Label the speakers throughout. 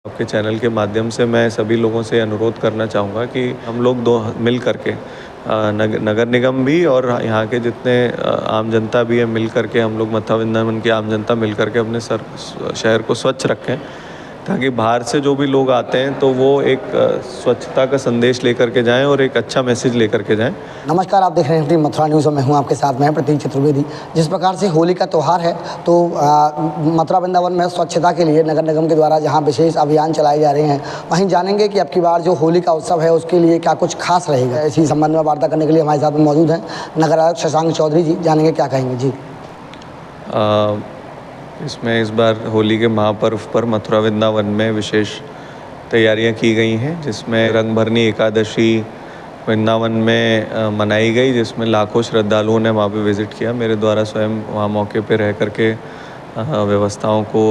Speaker 1: आपके चैनल के माध्यम से मैं सभी लोगों से अनुरोध करना चाहूँगा कि हम लोग दो मिल करके नगर निगम भी और यहाँ के जितने आम जनता भी है, मिल करके हम लोग मथुरा वृंदावन की आम जनता मिल करके अपने शहर को स्वच्छ रखें, ताकि बाहर से जो भी लोग आते हैं तो वो एक स्वच्छता का संदेश लेकर के जाएं और एक अच्छा मैसेज लेकर के जाएं।
Speaker 2: नमस्कार, आप देख रहे हैं मथुरा न्यूज़ और मैं हूं आपके साथ में प्रतीक चतुर्वेदी। जिस प्रकार से होली का त्यौहार है तो मथुरा वृंदावन में स्वच्छता के लिए नगर निगम के द्वारा जहां विशेष अभियान चलाए जा रहे हैं, वहीं जानेंगे कि अब की बार जो होली का उत्सव है उसके लिए क्या कुछ खास रहेगा। इसी संबंध में वार्ता करने के लिए हमारे साथ में मौजूद हैं नगर आयुक्त शशांक चौधरी जी। जानेंगे क्या कहेंगे जी।
Speaker 1: इसमें इस बार होली के महापर्व पर मथुरा वृंदावन में विशेष तैयारियां की गई हैं, जिसमें रंगभरनी एकादशी वृंदावन में मनाई गई, जिसमें लाखों श्रद्धालुओं ने वहाँ पे विज़िट किया। मेरे द्वारा स्वयं वहाँ मौके पे रह करके व्यवस्थाओं को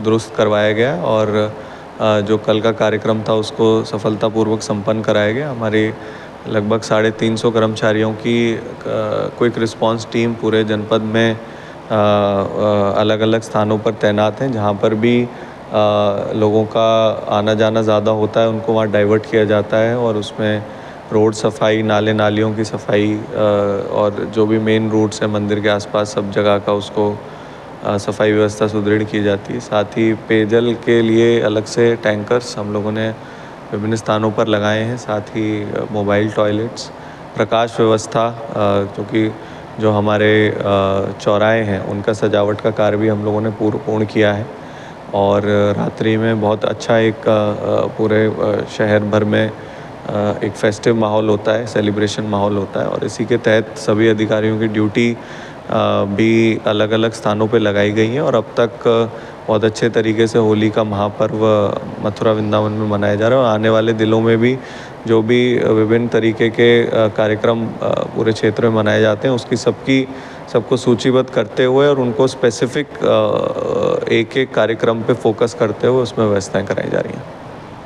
Speaker 1: दुरुस्त करवाया गया और जो कल का कार्यक्रम था उसको सफलतापूर्वक संपन्न कराया गया। हमारी लगभग 350 कर्मचारियों की क्विक रिस्पांस टीम पूरे जनपद में अलग अलग स्थानों पर तैनात हैं। जहाँ पर भी लोगों का आना जाना ज़्यादा होता है उनको वहाँ डाइवर्ट किया जाता है और उसमें रोड सफाई, नाले नालियों की सफाई और जो भी मेन रूट्स हैं मंदिर के आसपास सब जगह का उसको सफाई व्यवस्था सुदृढ़ की जाती है। साथ ही पेयजल के लिए अलग से टैंकर्स हम लोगों ने विभिन्न स्थानों पर लगाए हैं। साथ ही मोबाइल टॉयलेट्स, प्रकाश व्यवस्था, क्योंकि जो हमारे चौराहे हैं उनका सजावट का कार्य भी हम लोगों ने पूर्ण किया है और रात्रि में बहुत अच्छा एक पूरे शहर भर में एक फेस्टिव माहौल होता है, सेलिब्रेशन माहौल होता है और इसी के तहत सभी अधिकारियों की ड्यूटी भी अलग अलग स्थानों पे लगाई गई है और अब तक बहुत अच्छे तरीके से होली का महापर्व मथुरा वृंदावन में मनाया जा रहा है और आने वाले दिनों में भी जो भी विभिन्न तरीके के कार्यक्रम पूरे क्षेत्र में मनाए जाते हैं उसकी सबको सूचीबद्ध करते हुए और उनको स्पेसिफिक एक एक कार्यक्रम पे फोकस करते हुए उसमें व्यवस्थाएं कराई जा रही हैं।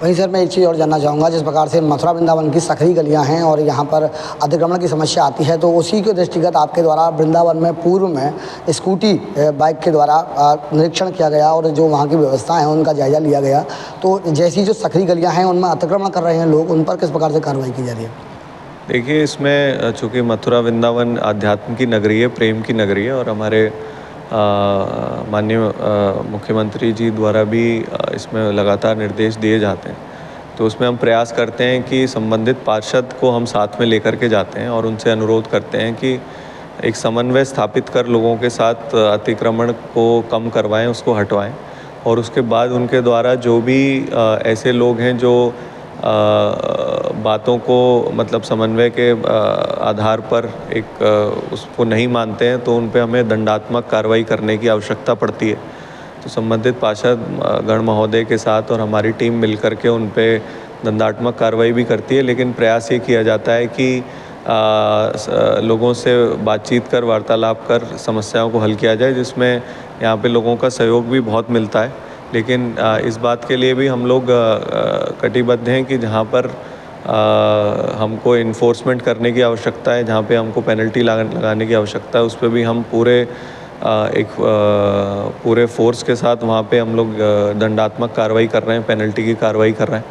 Speaker 2: वहीं सर मैं एक चीज़ और जानना चाहूँगा, जिस प्रकार से मथुरा वृंदावन की सकरी गलियाँ हैं और यहाँ पर अतिक्रमण की समस्या आती है, तो उसी के दृष्टिगत आपके द्वारा वृंदावन में पूर्व में स्कूटी बाइक के द्वारा निरीक्षण किया गया और जो वहाँ की व्यवस्था है उनका जायजा लिया गया। तो जैसी जो सकरी गलियाँ हैं उनमें अतिक्रमण कर रहे हैं लोग, उन पर किस प्रकार से कार्रवाई की जा रही है?
Speaker 1: देखिए, इसमें चूँकि मथुरा वृंदावन आध्यात्म की नगरी है, प्रेम की नगरी है और हमारे माननीय मुख्यमंत्री जी द्वारा भी इसमें लगातार निर्देश दिए जाते हैं, तो उसमें हम प्रयास करते हैं कि संबंधित पार्षद को हम साथ में लेकर के जाते हैं और उनसे अनुरोध करते हैं कि एक समन्वय स्थापित कर लोगों के साथ अतिक्रमण को कम करवाएं, उसको हटवाएं और उसके बाद उनके द्वारा जो भी ऐसे लोग हैं जो बातों को मतलब समन्वय के आधार पर एक उसको नहीं मानते हैं तो उन पे हमें दंडात्मक कार्रवाई करने की आवश्यकता पड़ती है। तो संबंधित पार्षद गण महोदय के साथ और हमारी टीम मिलकर के उन पे दंडात्मक कार्रवाई भी करती है, लेकिन प्रयास ये किया जाता है कि लोगों से बातचीत कर, वार्तालाप कर समस्याओं को हल किया जाए, जिसमें यहाँ पे लोगों का सहयोग भी बहुत मिलता है। लेकिन इस बात के लिए भी हम लोग कटिबद्ध हैं कि जहाँ पर हमको इन्फोर्समेंट करने की आवश्यकता है, जहाँ पे हमको पेनल्टी लगाने की आवश्यकता है, उस पर भी हम पूरे फोर्स के साथ वहाँ पे हम लोग दंडात्मक कार्रवाई कर रहे हैं, पेनल्टी की कार्रवाई कर रहे हैं।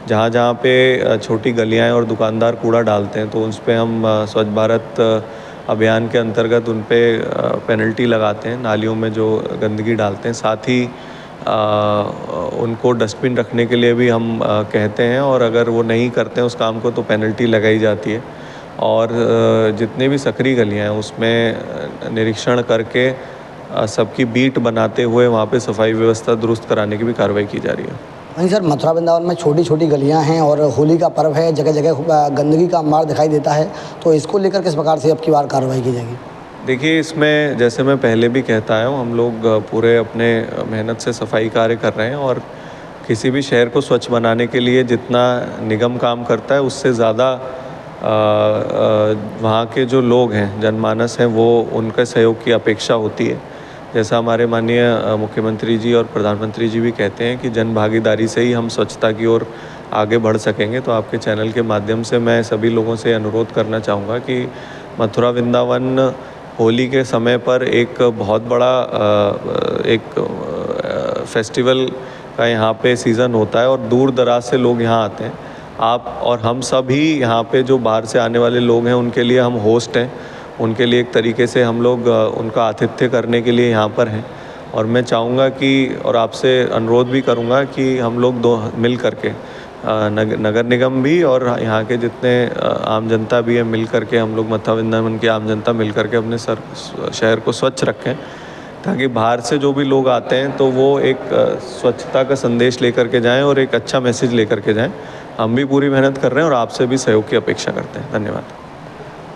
Speaker 1: जहाँ पे छोटी गलियाँ और दुकानदार कूड़ा डालते हैं तो उस पर हम स्वच्छ भारत अभियान के अंतर्गत उन पे पेनल्टी लगाते हैं, नालियों में जो गंदगी डालते हैं। साथ ही उनको डस्टबिन रखने के लिए भी हम कहते हैं और अगर वो नहीं करते हैं उस काम को तो पेनल्टी लगाई जाती है। और जितने भी सकरी गलियाँ हैं उसमें निरीक्षण करके सबकी बीट बनाते हुए वहाँ पे सफाई व्यवस्था दुरुस्त कराने की भी कार्रवाई की जा रही है।
Speaker 2: वहीं सर मथुरा वृंदावन में छोटी छोटी गलियाँ हैं और होली का पर्व है, जगह जगह गंदगी का अंबार दिखाई देता है, तो इसको लेकर किस प्रकार से अब की बार कार्रवाई की जाएगी?
Speaker 1: देखिए, इसमें जैसे मैं पहले भी कहता आया हूँ, हम लोग पूरे अपने मेहनत से सफाई कार्य कर रहे हैं और किसी भी शहर को स्वच्छ बनाने के लिए जितना निगम काम करता है उससे ज़्यादा वहाँ के जो लोग हैं, जनमानस हैं, वो उनके सहयोग की अपेक्षा होती है। जैसा हमारे माननीय मुख्यमंत्री जी और प्रधानमंत्री जी भी कहते हैं कि जन भागीदारी से ही हम स्वच्छता की ओर आगे बढ़ सकेंगे। तो आपके चैनल के माध्यम से मैं सभी लोगों से अनुरोध करना चाहूँगा कि मथुरा वृंदावन होली के समय पर एक बहुत बड़ा एक फेस्टिवल का यहाँ पे सीज़न होता है और दूर दराज से लोग यहाँ आते हैं। आप और हम सभी यहाँ पे जो बाहर से आने वाले लोग हैं उनके लिए हम होस्ट हैं, उनके लिए एक तरीके से हम लोग उनका आतिथ्य करने के लिए यहाँ पर हैं। और मैं चाहूँगा कि और आपसे अनुरोध भी करूँगा कि हम लोग दो मिल करके नगर निगम भी और यहाँ के जितने आम जनता भी है मिल करके हम लोग मथुरा वृंदावन की आम जनता मिल करके अपने शहर को स्वच्छ रखें, ताकि बाहर से जो भी लोग आते हैं तो वो एक स्वच्छता का संदेश लेकर के जाएं और एक अच्छा मैसेज लेकर के जाएं। हम भी पूरी मेहनत कर रहे हैं और आपसे भी सहयोग की अपेक्षा करते हैं। धन्यवाद।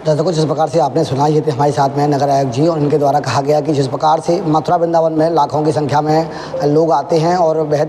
Speaker 2: दर्शकों, जिस प्रकार से आपने सुना, ये थे हमारे साथ में नगर आयुक्त जी और इनके द्वारा कहा गया कि जिस प्रकार से मथुरा वृंदावन में लाखों की संख्या में लोग आते हैं और वह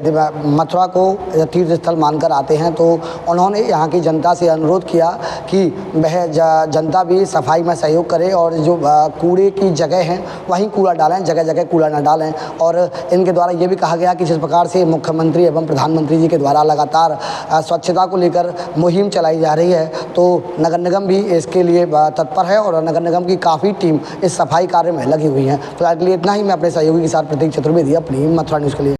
Speaker 2: मथुरा को तीर्थ स्थल मानकर आते हैं, तो उन्होंने यहाँ की जनता से अनुरोध किया कि वह जनता भी सफाई में सहयोग करे और जो कूड़े की जगह हैं वहीं कूड़ा डालें, जगह जगह कूड़ा न डालें। और इनके द्वारा ये भी कहा गया कि जिस प्रकार से मुख्यमंत्री एवं प्रधानमंत्री जी के द्वारा लगातार स्वच्छता को लेकर मुहिम चलाई जा रही है, तो नगर निगम भी इसके लिए तत्पर है और नगर निगम की काफ़ी टीम इस सफाई कार्य में लगी हुई है। तो आज के लिए इतना ही। मैं अपने सहयोगी के साथ प्रतीक चतुर्वेदी, अपनी मथुरा न्यूज़ के लिए।